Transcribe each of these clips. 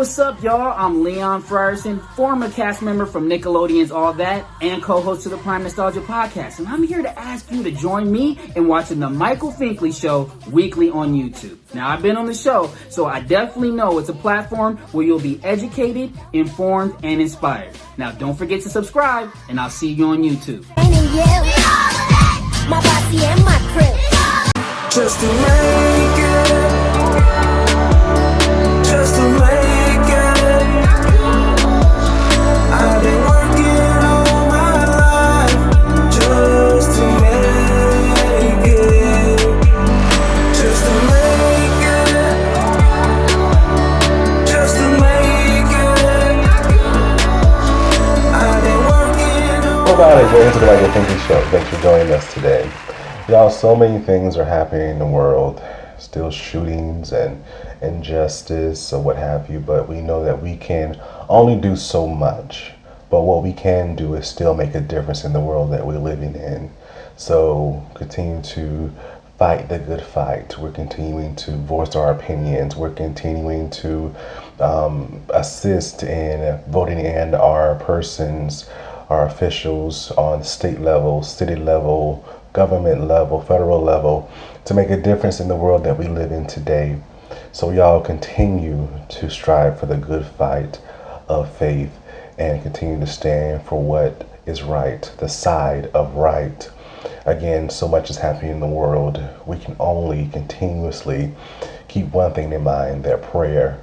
What's up, y'all? I'm Leon Frierson, former cast member from Nickelodeon's All That and co-host of the Prime Nostalgia Podcast. And I'm here to ask you to join me in watching the Michael Finkley Show weekly on YouTube. Now, I've been on the show, so I definitely know it's a platform where you'll be educated, informed, and inspired. Now, don't forget to subscribe, and I'll see you on YouTube. My bossy and my crib. Just to make it. Just to make it. I've been working all my life just to make it. Just to make it. Just to make it. I've been working all Welcome to the Michael Finkley Show. Thanks for joining us today. Y'all, so many things are happening in the world. Still shootings and injustice or what have you, but we know that we can only do so much. But what we can do is still make a difference in the world that we're living in. So continue to fight the good fight. We're continuing to voice our opinions. We're continuing to assist in voting in our persons, our officials on state level, city level, government level, federal level, to make a difference in the world that we live in today. So y'all continue to strive for the good fight of faith and continue to stand for what is right, the side of right. Again, so much is happening in the world. We can only continuously keep one thing in mind, that prayer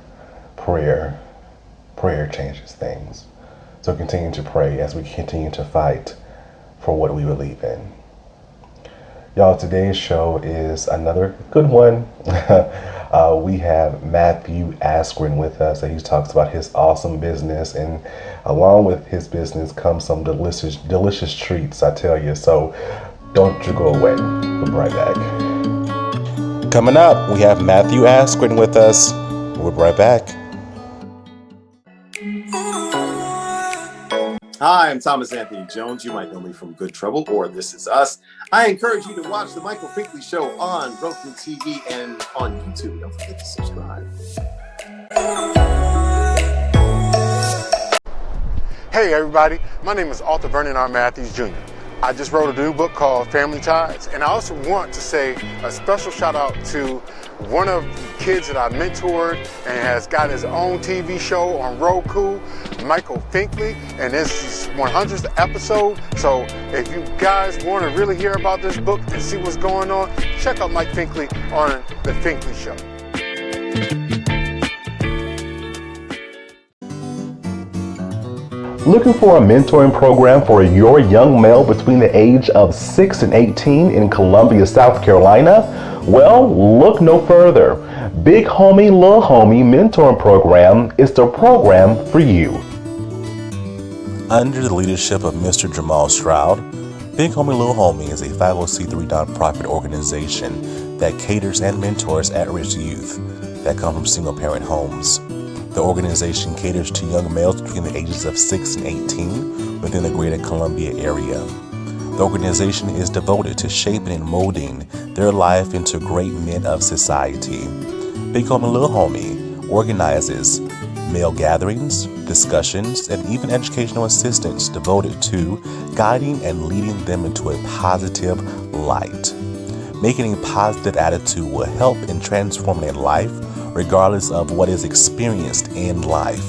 changes things. So continue to pray as we continue to fight for what we believe in. Y'all, today's show is another good one. We have Matthew Askren with us, and he talks about his awesome business, and along with his business comes some delicious treats, I tell you. So don't you go away. We'll be right back. Coming up, we have Matthew Askren with us. We'll be right back. Hi, I'm Thomas Anthony Jones. You might know me from Good Trouble or This Is Us. I encourage you to watch the Michael Finkley Show on Roku TV and on YouTube. Don't forget to subscribe. Hey everybody, my name is Arthur Vernon R. Matthews Jr. I just wrote a new book called Family Ties, and I also want to say a special shout out to one of the kids that I mentored and has got his own TV show on Roku, Michael Finkley, and this is 100th episode. So if you guys want to really hear about this book and see what's going on, check out Mike Finkley on The Finkley Show. Looking for a mentoring program for your young male between the age of 6 and 18 in Columbia, South Carolina? Well, look no further. Big Homie, Little Homie Mentoring Program is the program for you. Under the leadership of Mr. Jamal Stroud, Big Homie, Little Homie is a 501c3 nonprofit organization that caters and mentors at-risk youth that come from single-parent homes. The organization caters to young males between the ages of 6 and 18 within the greater Columbia area. The organization is devoted to shaping and molding their life into great men of society. Big Homie Little Homie organizes male gatherings, discussions, and even educational assistance devoted to guiding and leading them into a positive light. Making a positive attitude will help in transforming life regardless of what is experienced in life.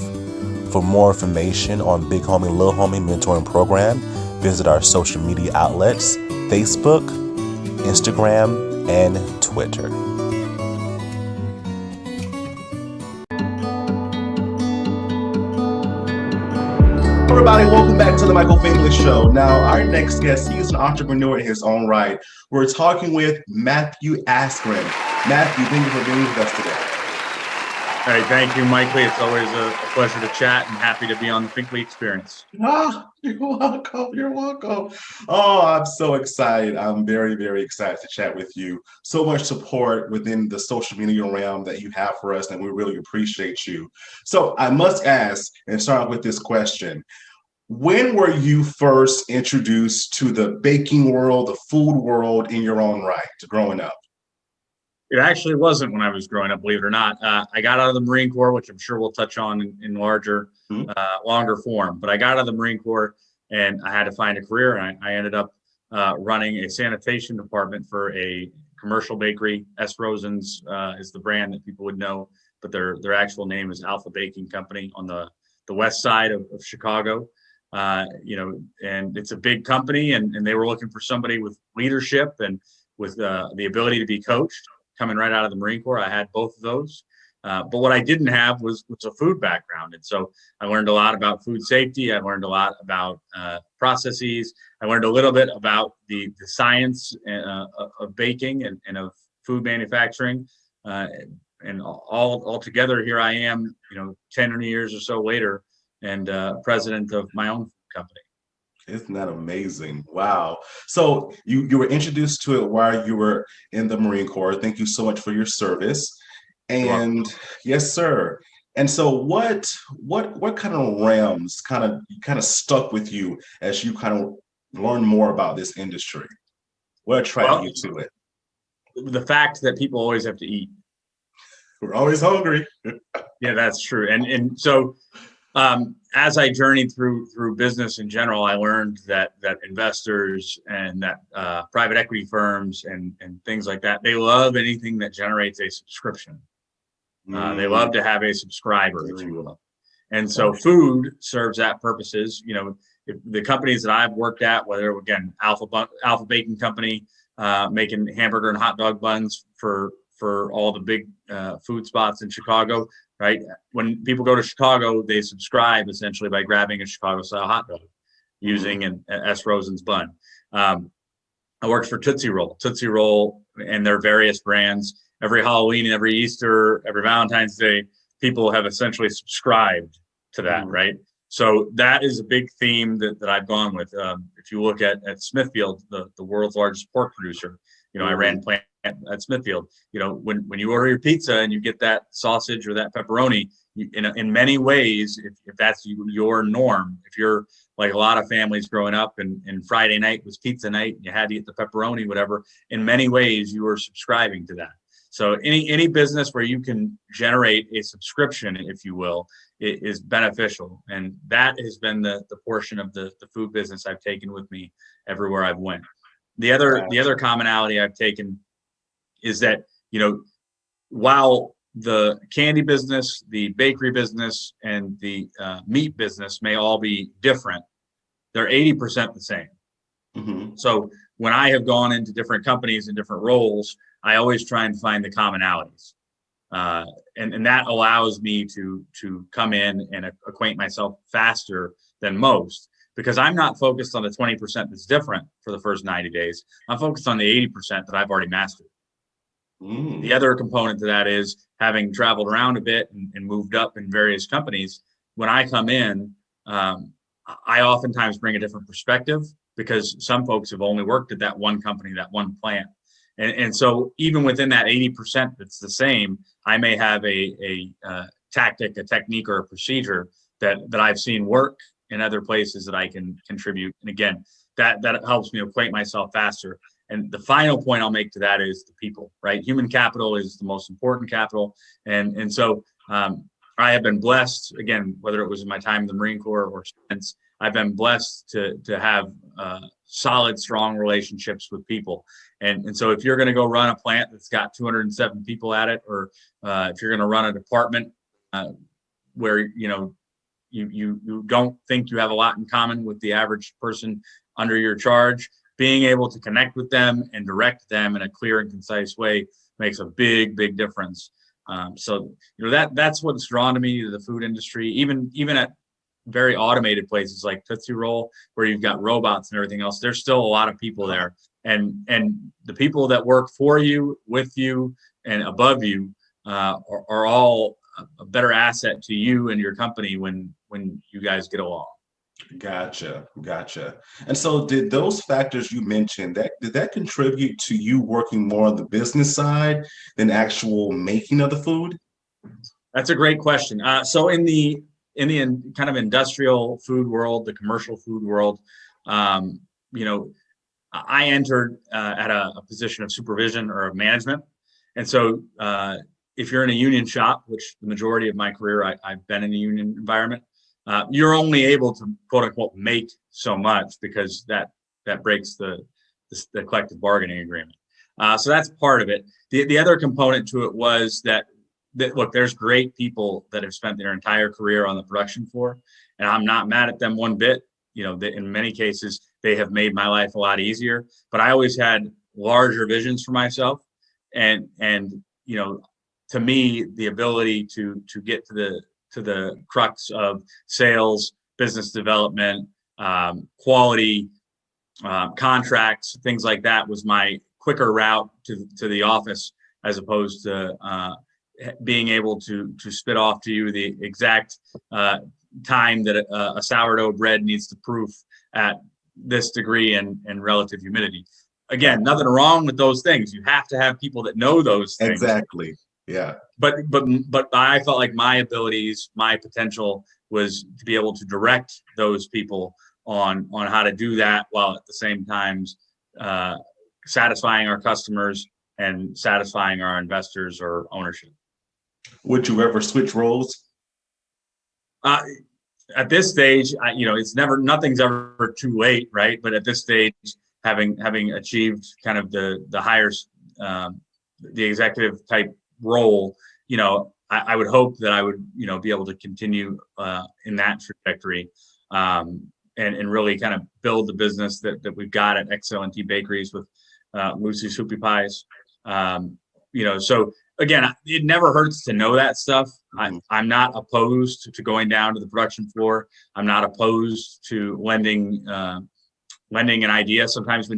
For more information on Big Homie Little Homie Mentoring Program, visit our social media outlets, Facebook, Instagram, and Twitter. Everybody, welcome back to the Michael Finkley Show. Now, our next guest, he is an entrepreneur in his own right. We're talking with Matthew Askren. Matthew, thank you for being with us today. Hey, thank you, Mikey. It's always a pleasure to chat and happy to be on the Finkley Experience. Oh, you're welcome. You're welcome. Oh, I'm so excited. I'm very, very excited to chat with you. So much support within the social media realm that you have for us, and we really appreciate you. So I must ask and start with this question. When were you first introduced to the baking world, the food world in your own right, growing up? It actually wasn't when I was growing up, believe it or not. I got out of the Marine Corps, which I'm sure we'll touch on in larger, longer form. But I got out of the Marine Corps and I had to find a career. And I ended up running a sanitation department for a commercial bakery. S. Rosen's is the brand that people would know, but their actual name is Alpha Baking Company on the west side of Chicago. And it's a big company, and they were looking for somebody with leadership and with the ability to be coached. Coming right out of the Marine Corps, I had both of those. But what I didn't have was a food background. And so I learned a lot about food safety. I learned a lot about processes. I learned a little bit about the science of baking and of food manufacturing. And all together, here I am, 10 years or so later, and president of my own company. Isn't that amazing? Wow. So you were introduced to it while you were in the Marine Corps. Thank you so much for your service. And yes, sir. And so what kind of realms kind of stuck with you as you kind of learned more about this industry? What attracted you to it? The fact that people always have to eat. We're always hungry. Yeah, that's true. And so as I journeyed through business in general, I learned that investors and that private equity firms and things like that, they love anything that generates a subscription. They love to have a subscriber, if you will. And so food serves that purposes. If the companies that I've worked at, whether, again, Alpha Baking Company, making hamburger and hot dog buns for all the big food spots in Chicago, right? When people go to Chicago, they subscribe essentially by grabbing a Chicago-style hot dog using an S. Rosen's bun. I worked for Tootsie Roll and their various brands. Every Halloween and every Easter, every Valentine's Day, people have essentially subscribed to that, right? So that is a big theme that I've gone with. If you look at Smithfield, the world's largest pork producer, I ran plant at Smithfield. When you order your pizza and you get that sausage or that pepperoni, in many ways, if that's your norm, if you're like a lot of families growing up and Friday night was pizza night, and you had to eat the pepperoni, whatever, in many ways you were subscribing to that. So any business where you can generate a subscription, if you will, is beneficial. And that has been the portion of the food business I've taken with me everywhere I've went. The other commonality I've taken is that, while the candy business, the bakery business, and the meat business may all be different, they're 80% the same. So when I have gone into different companies and different roles, I always try and find the commonalities. And that allows me to come in and acquaint myself faster than most, because I'm not focused on the 20% that's different for the first 90 days. I'm focused on the 80% that I've already mastered. The other component to that is, having traveled around a bit and moved up in various companies, when I come in, I oftentimes bring a different perspective, because some folks have only worked at that one company, that one plant. And so even within that 80% that's the same, I may have a tactic, a technique, or a procedure that I've seen work in other places that I can contribute. And again, that helps me acquaint myself faster. And the final point I'll make to that is the people, right? Human capital is the most important capital. And so I have been blessed, again, whether it was in my time in the Marine Corps or since, I've been blessed to have solid, strong relationships with people. And so if you're going to go run a plant that's got 207 people at it, or if you're going to run a department where, you don't think you have a lot in common with the average person under your charge, being able to connect with them and direct them in a clear and concise way makes a big, big difference. So that's what's drawn to me to the food industry, even at very automated places like Tootsie Roll, where you've got robots and everything else. There's still a lot of people there, and the people that work for you, with you, and above you are all a better asset to you and your company when you guys get along. Gotcha. And so did those factors you mentioned, did that contribute to you working more on the business side than actual making of the food? That's a great question. So in the kind of industrial food world, the commercial food world, I entered at a position of supervision or of management. And so if you're in a union shop, which the majority of my career, I've been in a union environment, you're only able to quote unquote make so much because that breaks the collective bargaining agreement. So that's part of it. The other component to it was that look, there's great people that have spent their entire career on the production floor, and I'm not mad at them one bit. You know, in many cases, they have made my life a lot easier, but I always had larger visions for myself. And you know, to me, the ability to get to the crux of sales, business development, quality, contracts, things like that was my quicker route to the office, as opposed to being able to spit off to you the exact time that a sourdough bread needs to proof at this degree and relative humidity. Again, nothing wrong with those things. You have to have people that know those things. Exactly. Yeah. But I felt like my abilities, my potential was to be able to direct those people on how to do that, while at the same time satisfying our customers and satisfying our investors or ownership. Would you ever switch roles? At this stage, nothing's ever too late, right? But at this stage, having achieved kind of the higher, the executive type role, you know, I would hope that I would, you know, be able to continue in that trajectory, and really kind of build the business that we've got at XLNT Bakeries with Lucy's HOPPIE Pies. You know, so again, it never hurts to know that stuff. I'm not opposed to going down to the production floor. I'm not opposed to lending an idea. Sometimes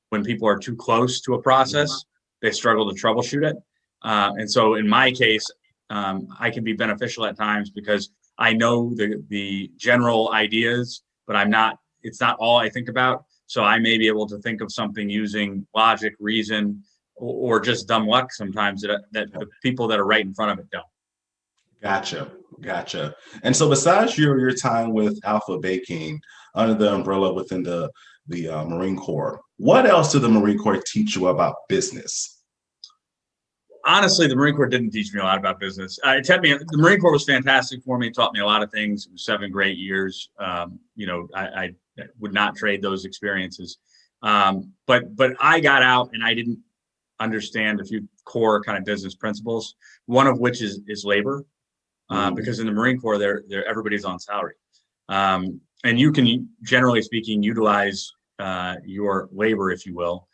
when people are too close to a process, they struggle to troubleshoot it. And so in my case, I can be beneficial at times because I know the general ideas, but it's not all I think about. So I may be able to think of something using logic, reason, or just dumb luck sometimes that the people that are right in front of it don't. Gotcha. And so besides your time with Alpha Baking under the umbrella within the Marine Corps, what else did the Marine Corps teach you about business? Honestly, the Marine Corps didn't teach me a lot about business. The Marine Corps was fantastic for me. It taught me a lot of things. It was 7 great years. You know, I would not trade those experiences. But I got out and I didn't understand a few core kind of business principles. One of which is labor, because in the Marine Corps, everybody's on salary, and you can, generally speaking, utilize your labor, if you will.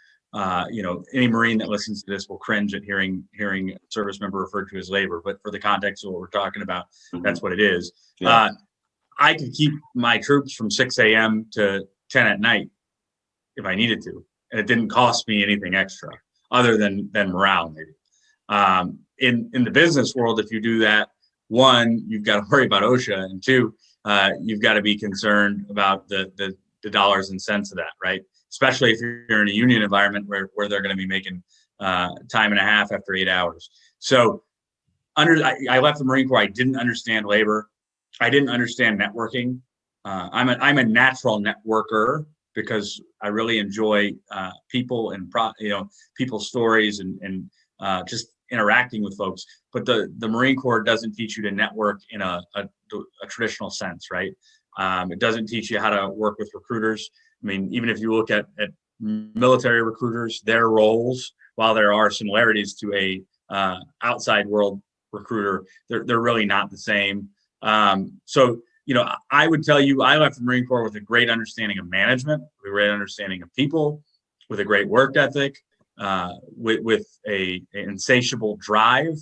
You know, any Marine that listens to this will cringe at hearing a service member referred to as labor, but for the context of what we're talking about, that's what it is. Yeah. I could keep my troops from 6 a.m. to 10 at night if I needed to, and it didn't cost me anything extra other than morale, maybe. In the business world, if you do that, one, you've got to worry about OSHA, and two, you've got to be concerned about the dollars and cents of that, right? Especially if you're in a union environment where they're going to be making time and a half after 8 hours. So I left the Marine Corps. I didn't understand labor. I didn't understand networking. I'm a natural networker because I really enjoy people and people's stories and just interacting with folks. But the Marine Corps doesn't teach you to network in a traditional sense, right? It doesn't teach you how to work with recruiters. I mean, even if you look at military recruiters, their roles, while there are similarities to a outside world recruiter, they're really not the same. So, you know, I would tell you, I left the Marine Corps with a great understanding of management, with a great understanding of people, with a great work ethic, with a insatiable drive.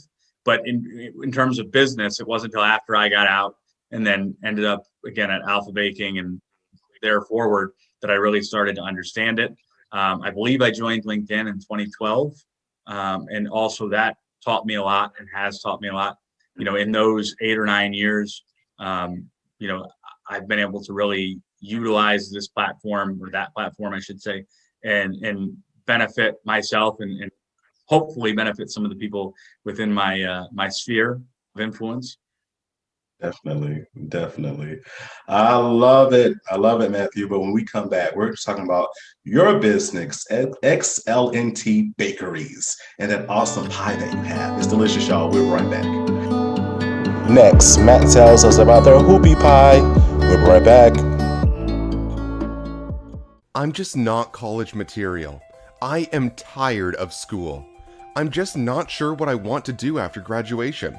But in terms of business, it wasn't until after I got out and then ended up again at Alpha Baking and there forward that I really started to understand it. I believe I joined LinkedIn in 2012. And also that taught me a lot and has taught me a lot. You know, in those 8 or 9 years, you know, I've been able to really utilize this platform, or that platform, I should say, and benefit myself and hopefully benefit some of the people within my sphere of influence. Definitely, definitely. I love it. I love it, Matthew. But when we come back, we're talking about your business at XLNT Bakeries and that awesome pie that you have. It's delicious, y'all. We'll be right back. Next, Matt tells us about their HOPPIE pie. We'll be right back. I'm just not college material. I am tired of school. I'm just not sure what I want to do after graduation.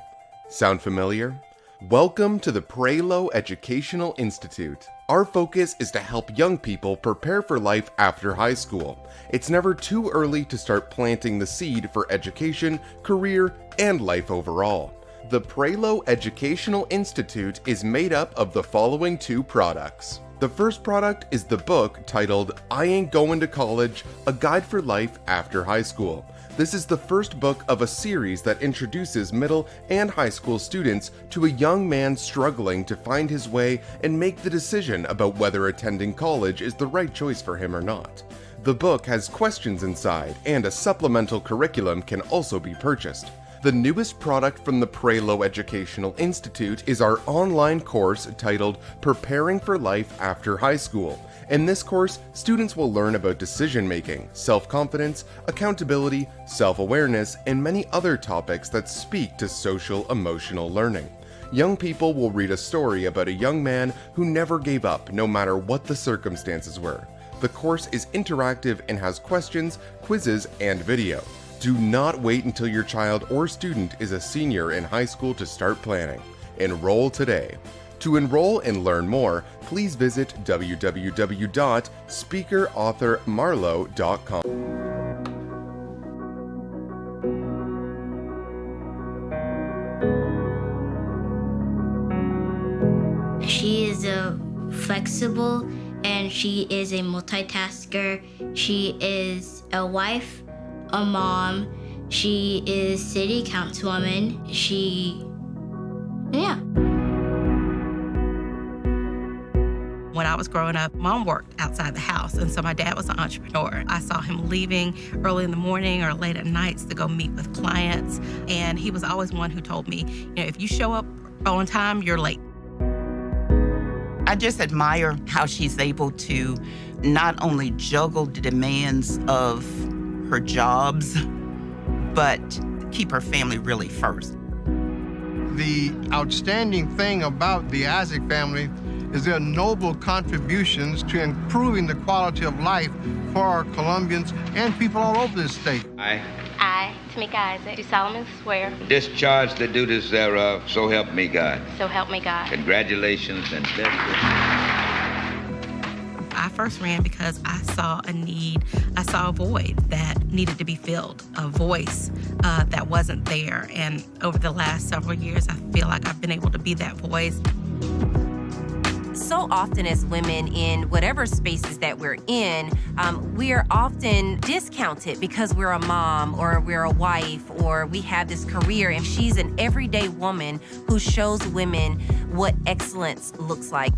Sound familiar? Welcome to the Prelo Educational Institute. Our focus is to help young people prepare for life after high school. It's never too early to start planting the seed for education, career, and life overall. The Prelo Educational Institute is made up of the following 2 products. The first product is the book titled I Ain't Going to College, A Guide for Life After High School. This is the first book of a series that introduces middle and high school students to a young man struggling to find his way and make the decision about whether attending college is the right choice for him or not. The book has questions inside, and a supplemental curriculum can also be purchased. The newest product from the Prelo Educational Institute is our online course titled Preparing for Life After High School. In this course, students will learn about decision-making, self-confidence, accountability, self-awareness, and many other topics that speak to social-emotional learning. Young people will read a story about a young man who never gave up no matter what the circumstances were. The course is interactive and has questions, quizzes, and video. Do not wait until your child or student is a senior in high school to start planning. Enroll today. To enroll and learn more, please visit www.speakerauthormarlowe.com. She is flexible and she is a multitasker. She is a wife, a mom. She is city councilwoman. When I was growing up, Mom worked outside the house, and so my dad was an entrepreneur. I saw him leaving early in the morning or late at nights to go meet with clients, and he was always one who told me, if you show up on time, you're late. I just admire how she's able to not only juggle the demands of her jobs, but keep her family really first. The outstanding thing about the Isaac family is their noble contributions to improving the quality of life for our Colombians and people all over this state. I, Tamika Isaac, do solemnly swear. discharge the duties thereof, so help me God. So help me God. Congratulations and best wishes. I first ran because I saw a need, I saw a void that needed to be filled, a voice that wasn't there. And over the last several years, I feel like I've been able to be that voice. So often as women in whatever spaces that we're in, we are often discounted because we're a mom or we're a wife or we have this career, and she's an everyday woman who shows women what excellence looks like.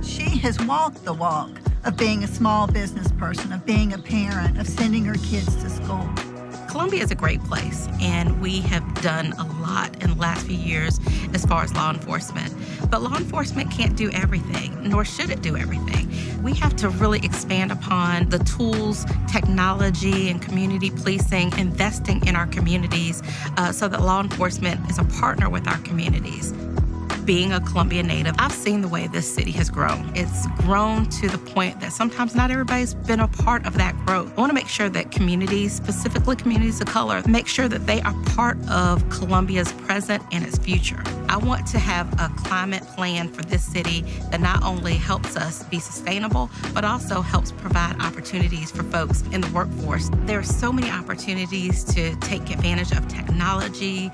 She has walked the walk of being a small business person, of being a parent, of sending her kids to school. Columbia is a great place, and we have done a lot in the last few years as far as law enforcement. But law enforcement can't do everything, nor should it do everything. We have to really expand upon the tools, technology, and community policing, investing in our communities so that law enforcement is a partner with our communities. Being a Columbia native, I've seen the way this city has grown. It's grown to the point that sometimes not everybody's been a part of that growth. I want to make sure that communities, specifically communities of color, make sure that they are part of Columbia's present and its future. I want to have a climate plan for this city that not only helps us be sustainable, but also helps provide opportunities for folks in the workforce. There are so many opportunities to take advantage of technology,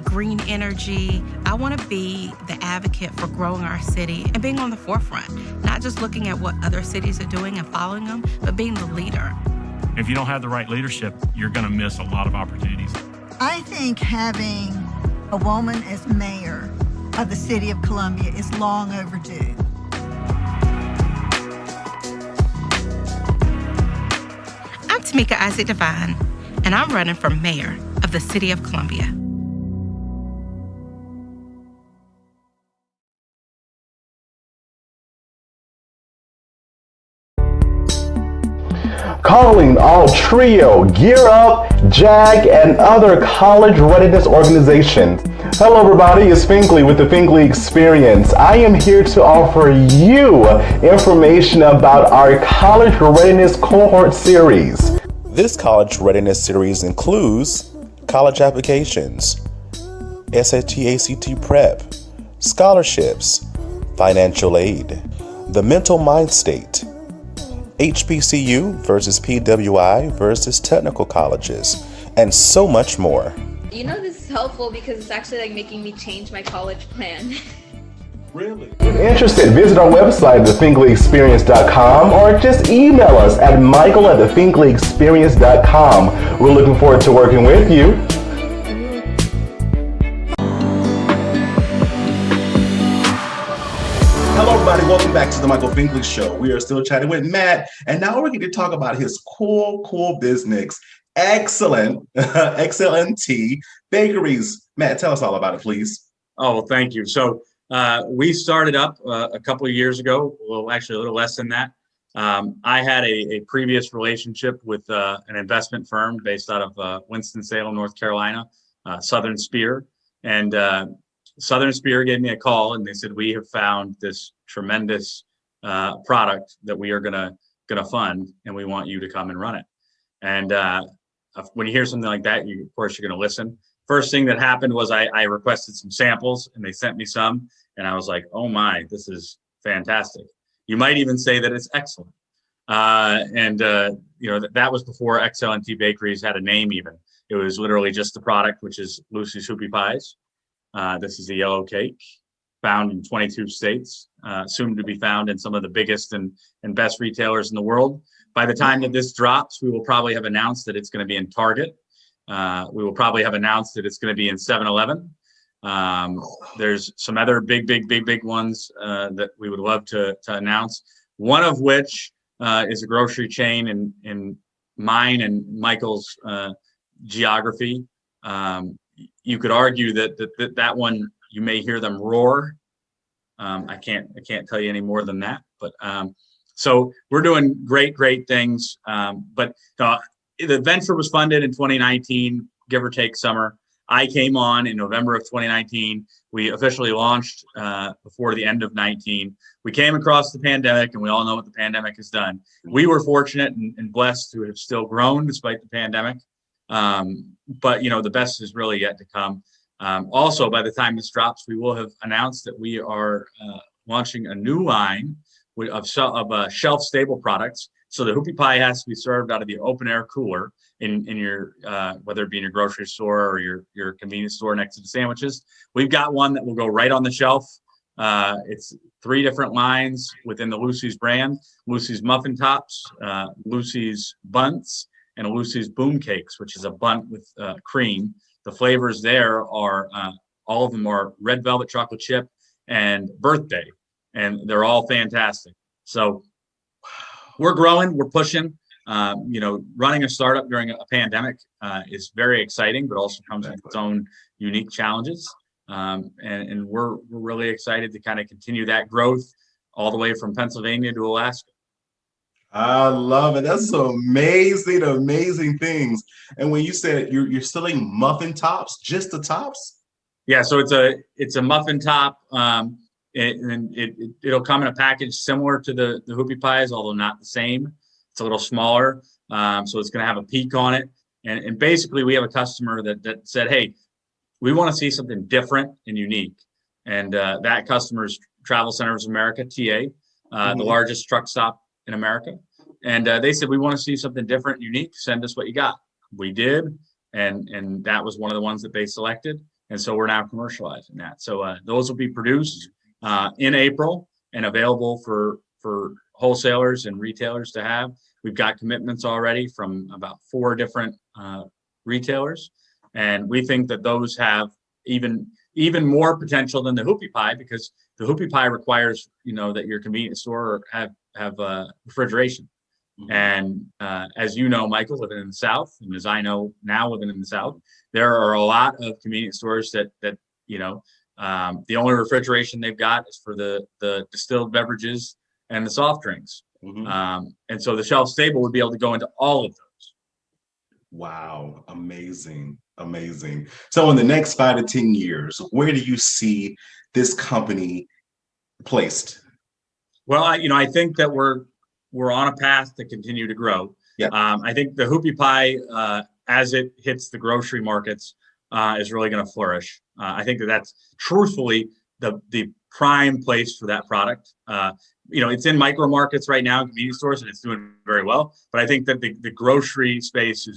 green energy. I want to be the advocate for growing our city and being on the forefront, not just looking at what other cities are doing and following them, but being the leader. If you don't have the right leadership, you're going to miss a lot of opportunities. I think having a woman as mayor of the city of Columbia is long overdue. I'm Tamika Isaac Devine, and I'm running for mayor of the city of Columbia. Calling all Trio, Gear Up, JAG, and other college readiness organizations. Hello everybody, it's Finkley with the Finkley Experience. I am here to offer you information about our College Readiness Cohort Series. This College Readiness Series includes college applications, SAT, ACT prep, scholarships, financial aid, the mental mind state, HBCU versus PWI versus technical colleges, and so much more. You know, this is helpful because it's actually like making me change my college plan. Really? If you're interested, visit our website, thefinkleyexperience.com, or just email us at michael@thefinkleyexperience.com. We're looking forward to working with you. Hello, everybody. Welcome back to the Michael Finkley Show. We are still chatting with Matt, and now we're going to talk about his cool business, XLNT Bakeries. Matt, tell us all about it, please. Oh, well, thank you. So we started up a couple of years ago, well, actually a little less than that. I had a previous relationship with an investment firm based out of Winston-Salem, North Carolina, Southern Spear. And Southern Spear gave me a call and they said, we have found this tremendous product that we are gonna fund, and we want you to come and run it. And when you hear something like that, of course, you're gonna listen. First thing that happened was I requested some samples and they sent me some, and I was like, oh my, this is fantastic. You might even say that it's excellent. You know, that was before XLNT Bakeries had a name even. It was literally just the product, which is Lucy's HOPPIE Pies. This is the yellow cake, found in 22 states, soon to be found in some of the biggest and best retailers in the world. By the time that this drops, we will probably have announced that it's going to be in Target. We will probably have announced that it's going to be in 7-Eleven. There's some other big ones that we would love to announce. One of which is a grocery chain in mine and Michael's geography. You could argue that one, you may hear them roar. I can't tell you any more than that, but so we're doing great things. But the venture was funded in 2019, give or take summer. I came on in November of 2019. We officially launched before the end of 19. We came across the pandemic, and we all know what the pandemic has done. We were fortunate and blessed to have still grown despite the pandemic. But you know, the best is really yet to come. Also, by the time this drops, we will have announced that we are launching a new line of shelf-stable products. So the HOPPIE pie has to be served out of the open-air cooler in your, whether it be in your grocery store or your convenience store next to the sandwiches. We've got one that will go right on the shelf. It's 3 different lines within the Lucy's brand: Lucy's Muffin Tops, Lucy's Buns, and a Lucy's Boom Cakes, which is a bun with cream. The flavors there are, all of them are red velvet chocolate chip and birthday, and they're all fantastic. So we're growing, we're pushing. You know, running a startup during a pandemic is very exciting, but also comes with its own unique challenges. And we're really excited to kind of continue that growth all the way from Pennsylvania to Alaska. I love it. That's some amazing things. And when you said you're selling muffin tops, just the tops? Yeah, so it's a muffin top, and it'll come in a package similar to the HOPPIE pies, although not the same. It's a little smaller, so it's going to have a peak on it. And basically, we have a customer that said, "Hey, we want to see something different and unique." And that customer's Travel Centers of America, TA, the largest truck stop in America. And they said, "We want to see something different and unique. Send us what you got." We did, and that was one of the ones that they selected. And so we're now commercializing that. So those will be produced in April and available for wholesalers and retailers to have. We've got commitments already from about 4 different retailers, and we think that those have even more potential than the HOPPIE pie, because the HOPPIE pie requires, you know, that your convenience store have refrigeration. And as you know, Michael, living in the South, and as I know now living in the South, there are a lot of convenience stores that you know, the only refrigeration they've got is for the distilled beverages and the soft drinks. And so the shelf stable would be able to go into all of those. Wow, amazing, amazing. So in the next 5 to 10 years, where do you see this company placed? Well, I think that we're on a path to continue to grow. Yeah. I think the Hoopie Pie, as it hits the grocery markets, is really going to flourish. I think that's truthfully the prime place for that product. It's in micro markets right now, convenience stores, and it's doing very well. But I think that the grocery space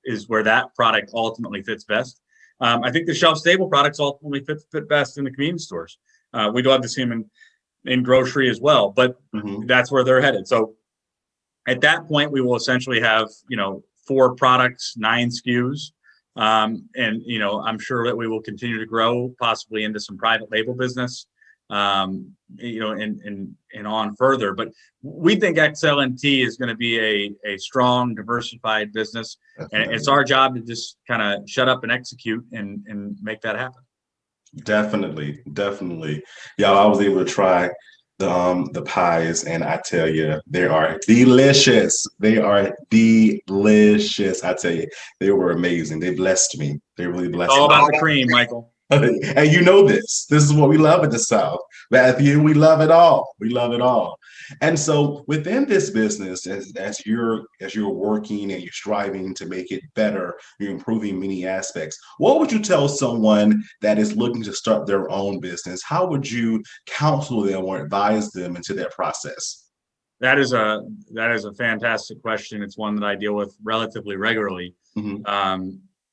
is where that product ultimately fits best. I think the shelf stable products ultimately fit best in the convenience stores. We'd love to see them in grocery as well, but that's where they're headed. So at that point, we will essentially have 4 products, 9 SKUs. And I'm sure that we will continue to grow, possibly into some private label business, and on further. But we think XLNT is going to be a strong, diversified business, and it's our job to just kind of shut up and execute and make that happen. Definitely. Y'all, I was able to try the pies, and I tell you, they are delicious. They are delicious. I tell you, they were amazing. They blessed me. They really blessed me. It's all about the cream, Michael. And you know this. This is what we love in the South. Matthew, we love it all. We love it all. And so within this business, as you're working and you're striving to make it better, you're improving many aspects. What would you tell someone that is looking to start their own business? How would you counsel them or advise them into that process? That is a fantastic question. It's one that I deal with relatively regularly.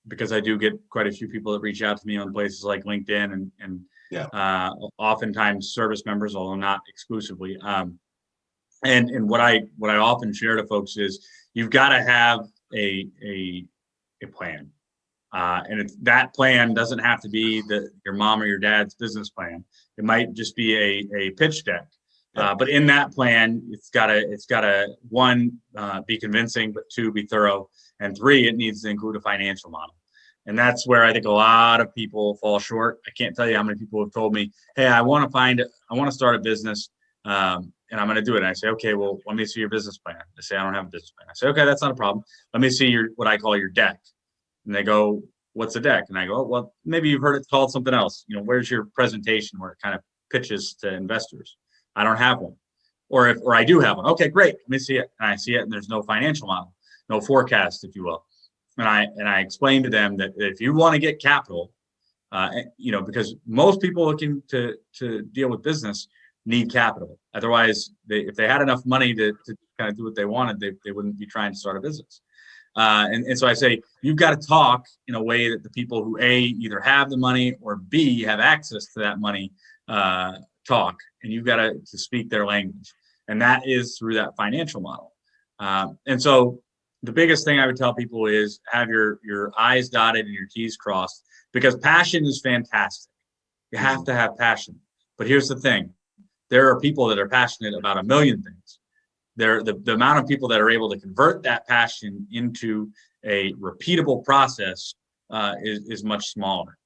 Because I do get quite a few people that reach out to me on places like LinkedIn and oftentimes service members, although not exclusively. And what I often share to folks is you've got to have a plan. And that plan doesn't have to be your mom or your dad's business plan. It might just be a pitch deck. But in that plan, it's gotta 1, be convincing, but 2, be thorough, and 3, it needs to include a financial model. And that's where I think a lot of people fall short. I can't tell you how many people have told me, "Hey, I want to start a business, and I'm going to do it." And I say, "Okay, well, let me see your business plan." They say, "I don't have a business plan." I say, "Okay, that's not a problem. Let me see what I call your deck." And they go, "What's a deck?" And I go, "Well, maybe you've heard it called something else. Where's your presentation where it kind of pitches to investors?" I don't have one. Or I do have one. Okay, great. Let me see it. And I see it, and there's no financial model, no forecast, if you will. And I explain to them that if you want to get capital, because most people looking to deal with business need capital. Otherwise, if they had enough money to kind of do what they wanted, they wouldn't be trying to start a business. And so I say, you've got to talk in a way that the people who A, either have the money, or B, have access to that money, talk, and you've got to speak their language. And that is through that financial model. And so the biggest thing I would tell people is have your I's dotted and your T's crossed, because passion is fantastic. You have to have passion. But here's the thing. There are people that are passionate about a million things. The amount of people that are able to convert that passion into a repeatable process is much smaller.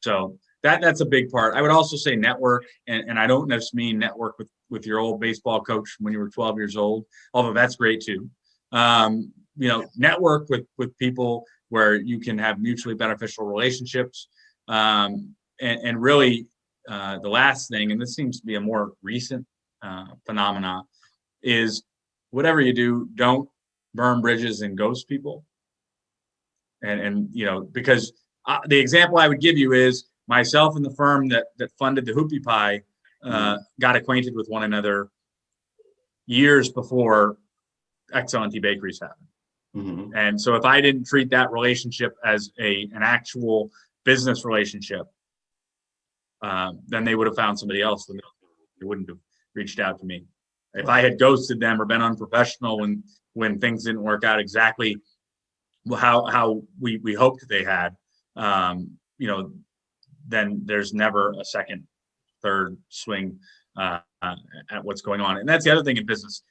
So that's a big part. I would also say network, and I don't just mean network with your old baseball coach when you were 12 years old, although that's great too. Network with people where you can have mutually beneficial relationships. And really, the last thing, and this seems to be a more recent phenomena, is whatever you do, don't burn bridges and ghost people. And because the example I would give you is myself and the firm that funded the Hoopie Pie got acquainted with one another years before XLNT Bakeries happened. And so if I didn't treat that relationship as an actual business relationship, then they would have found somebody else. They wouldn't have reached out to me. If I had ghosted them or been unprofessional when things didn't work out exactly how we hoped they had, then there's never a second, third swing at what's going on. And that's the other thing in business.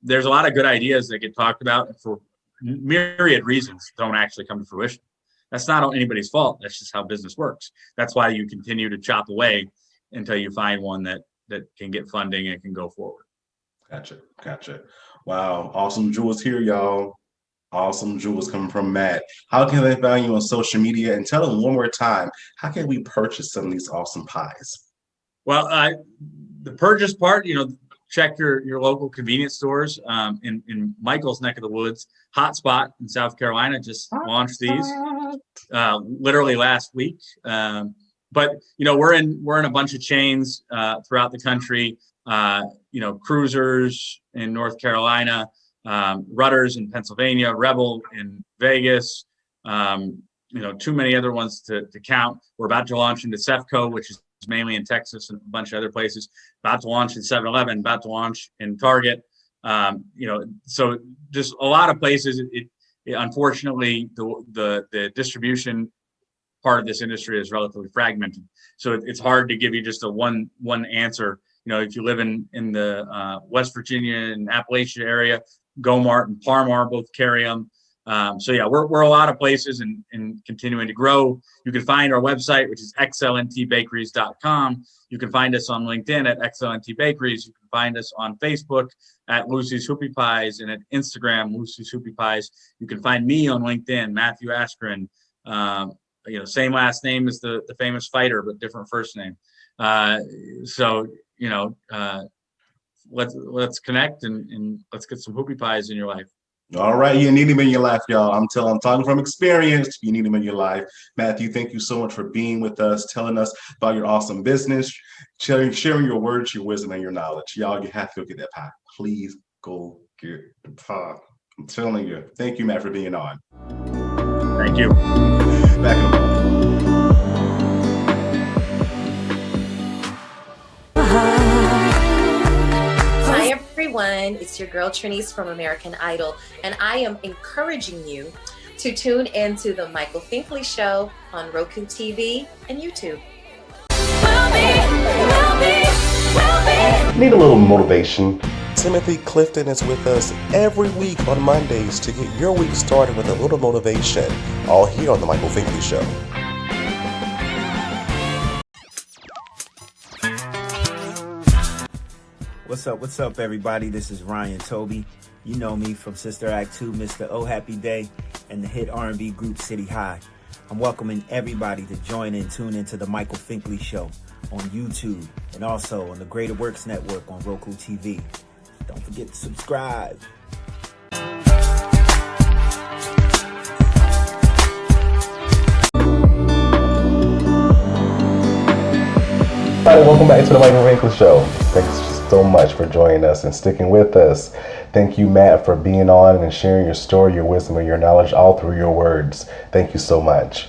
There's a lot of good ideas that get talked about and for myriad reasons don't actually come to fruition. That's not anybody's fault. That's just how business works. That's why you continue to chop away until you find one that can get funding and can go forward. Gotcha. Wow. Awesome jewels here, y'all. Awesome jewels coming from Matt. How can they find you on social media? And tell them one more time, how can we purchase some of these awesome pies? Well, the purchase part, check your local convenience stores. In Michael's neck of the woods, Hotspot in South Carolina just launched these literally last week. But we're in a bunch of chains throughout the country. Cruisers in North Carolina, Rudders in Pennsylvania, Rebel in Vegas. Too many other ones to count. We're about to launch into Cefco, which is mainly in Texas and a bunch of other places. About to launch in 7-Eleven. About to launch in Target. So just a lot of places. It unfortunately the distribution part of this industry is relatively fragmented. So it's hard to give you just a one answer. If you live in the West Virginia and Appalachia area, Gomart and Parmar both carry them. So yeah, we're a lot of places and continuing to grow. You can find our website, which is XLNTbakeries.com. You can find us on LinkedIn at XLNT Bakeries. You can find us on Facebook at Lucy's HOPPIE Pies and at Instagram, Lucy's HOPPIE Pies. You can find me on LinkedIn, Matthew Askren. Same last name as the famous fighter, but different first name. Let's connect and let's get some HOPPIE Pies in your life. All right, you need him in your life, y'all. I'm talking from experience. You need him in your life. Matthew, thank you so much for being with us, telling us about your awesome business, sharing your words, your wisdom, and your knowledge. Y'all, you have to go get that pie. Please go get the pie. I'm telling you. Thank you, Matt, for being on. Thank you. Back in a moment. Hi everyone, it's your girl Trinice from American Idol, and I am encouraging you to tune into the Michael Finkley Show on Roku TV and YouTube. Need a little motivation? Timothy Clifton is with us every week on Mondays to get your week started with a little motivation, all here on the Michael Finkley Show. What's up, everybody? This is Ryan Toby. You know me from Sister Act 2, Mr. Oh Happy Day, and the hit R&B group City High. I'm welcoming everybody to join and tune into the Michael Finkley Show on YouTube and also on the Greater Works Network on Roku TV. Don't forget to subscribe. Hi, welcome back to the Michael Finkley Show. Thanks so much for joining us and sticking with us. Thank you, Matt, for being on and sharing your story, your wisdom, and your knowledge all through your words. Thank you so much.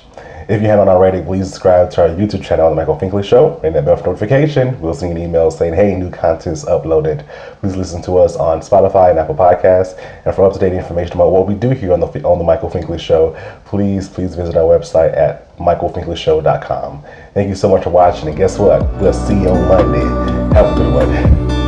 If you haven't already, please subscribe to our YouTube channel, The Michael Finkley Show, and that bell for notification. We'll send you an email saying, hey, new content's uploaded. Please listen to us on Spotify and Apple Podcasts. And for up-to-date information about what we do here on the Michael Finkley Show, please visit our website at michaelfinkleyshow.com. Thank you so much for watching, and guess what? We'll see you on Monday. Have a good one.